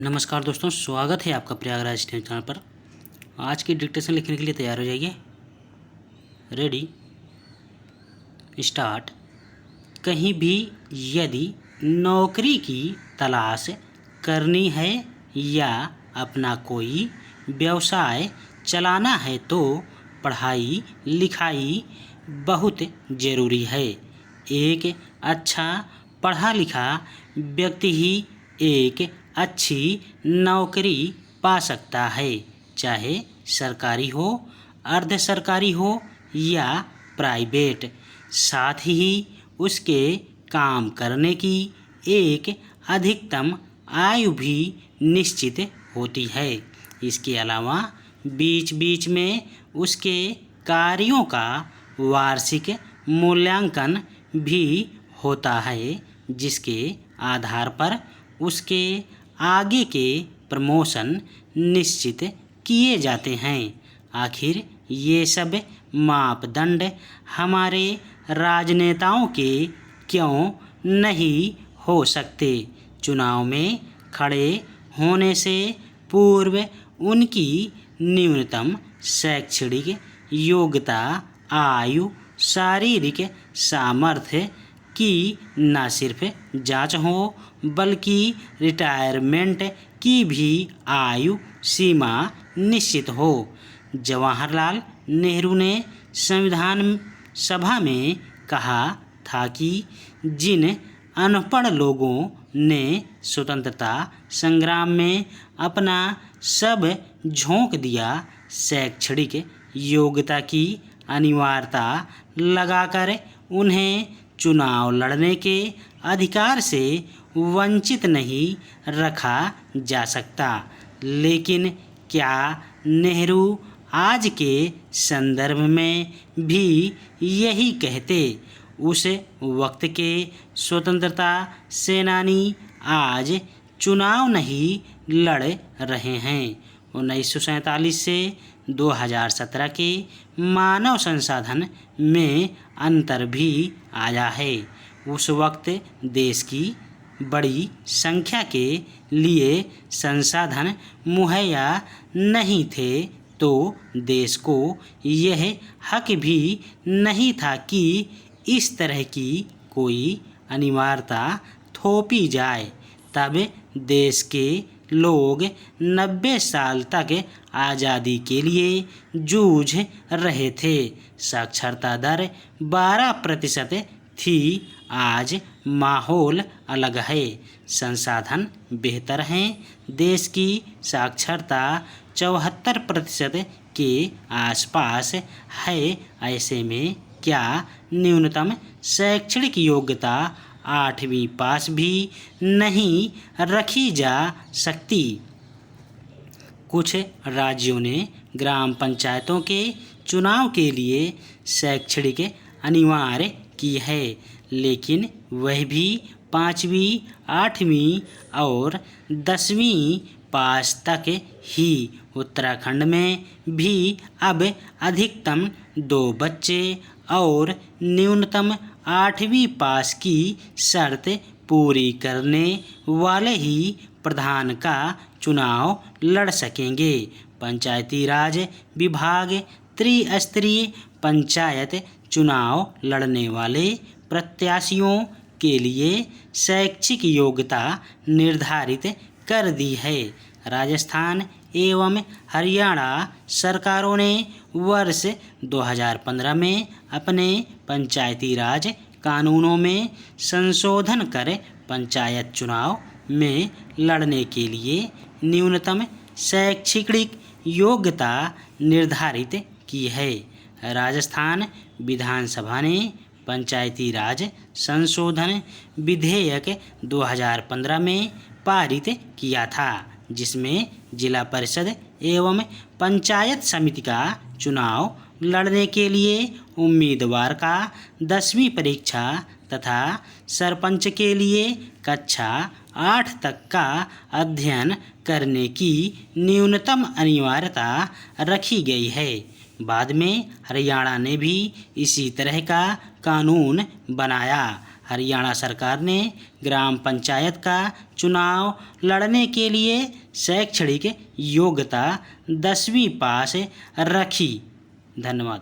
नमस्कार दोस्तों, स्वागत है आपका प्रयागराज न्यूज़ चैनल पर। आज की डिक्टेशन लिखने के लिए तैयार हो जाइए। Ready, start. कहीं भी यदि नौकरी की तलाश करनी है या अपना कोई व्यवसाय चलाना है तो पढ़ाई लिखाई बहुत ज़रूरी है। एक अच्छा पढ़ा लिखा व्यक्ति ही एक अच्छी नौकरी पा सकता है, चाहे सरकारी हो, अर्ध सरकारी हो या प्राइवेट। साथ ही उसके काम करने की एक अधिकतम आयु भी निश्चित होती है। इसके अलावा बीच बीच में उसके कार्यों का वार्षिक मूल्यांकन भी होता है, जिसके आधार पर उसके आगे के प्रमोशन निश्चित किए जाते हैं। आखिर ये सब मापदंड हमारे राजनेताओं के क्यों नहीं हो सकते? चुनाव में खड़े होने से पूर्व उनकी न्यूनतम शैक्षणिक योग्यता, आयु, शारीरिक सामर्थ्य की न सिर्फ जांच हो बल्कि रिटायरमेंट की भी आयु सीमा निश्चित हो। जवाहरलाल नेहरू ने संविधान सभा में कहा था कि जिन अनपढ़ लोगों ने स्वतंत्रता संग्राम में अपना सब झोंक दिया, शैक्षणिक योग्यता की अनिवार्यता लगाकर उन्हें चुनाव लड़ने के अधिकार से वंचित नहीं रखा जा सकता। लेकिन क्या नेहरू आज के संदर्भ में भी यही कहते? उस वक्त के स्वतंत्रता सेनानी आज चुनाव नहीं लड़ रहे हैं। 1947 से 2017 के मानव संसाधन में अंतर भी आया है। उस वक्त देश की बड़ी संख्या के लिए संसाधन मुहैया नहीं थे, तो देश को यह हक भी नहीं था कि इस तरह की कोई अनिवार्यता थोपी जाए। तब देश के लोग 90 साल तक आज़ादी के लिए जूझ रहे थे। साक्षरता दर 12% थी, आज माहौल अलग है। संसाधन बेहतर हैं, देश की साक्षरता 74% के आसपास है। ऐसे में क्या न्यूनतम शैक्षणिक योग्यता 8वीं पास भी नहीं रखी जा सकती? कुछ राज्यों ने ग्राम पंचायतों के चुनाव के लिए शैक्षणिक अनिवार्य की है, लेकिन वह भी 5वीं, 8वीं और 10वीं पास तक ही। उत्तराखंड में भी अब अधिकतम 2 बच्चे और न्यूनतम 8वीं पास की शर्त पूरी करने वाले ही प्रधान का चुनाव लड़ सकेंगे। पंचायती राज विभाग त्रिस्तरीय पंचायत चुनाव लड़ने वाले प्रत्याशियों के लिए शैक्षिक योग्यता निर्धारित कर दी है। राजस्थान एवं हरियाणा सरकारों ने वर्ष 2015 में अपने पंचायती राज कानूनों में संशोधन कर पंचायत चुनाव में लड़ने के लिए न्यूनतम शैक्षणिक योग्यता निर्धारित की है। राजस्थान विधानसभा ने पंचायती राज संशोधन विधेयक 2015 में पारित किया था, जिसमें जिला परिषद एवं पंचायत समिति का चुनाव लड़ने के लिए उम्मीदवार का 10वीं परीक्षा तथा सरपंच के लिए कक्षा 8 तक का अध्ययन करने की न्यूनतम अनिवार्यता रखी गई है। बाद में हरियाणा ने भी इसी तरह का कानून बनाया। हरियाणा सरकार ने ग्राम पंचायत का चुनाव लड़ने के लिए शैक्षणिक योग्यता 10वीं पास रखी। धन्यवाद।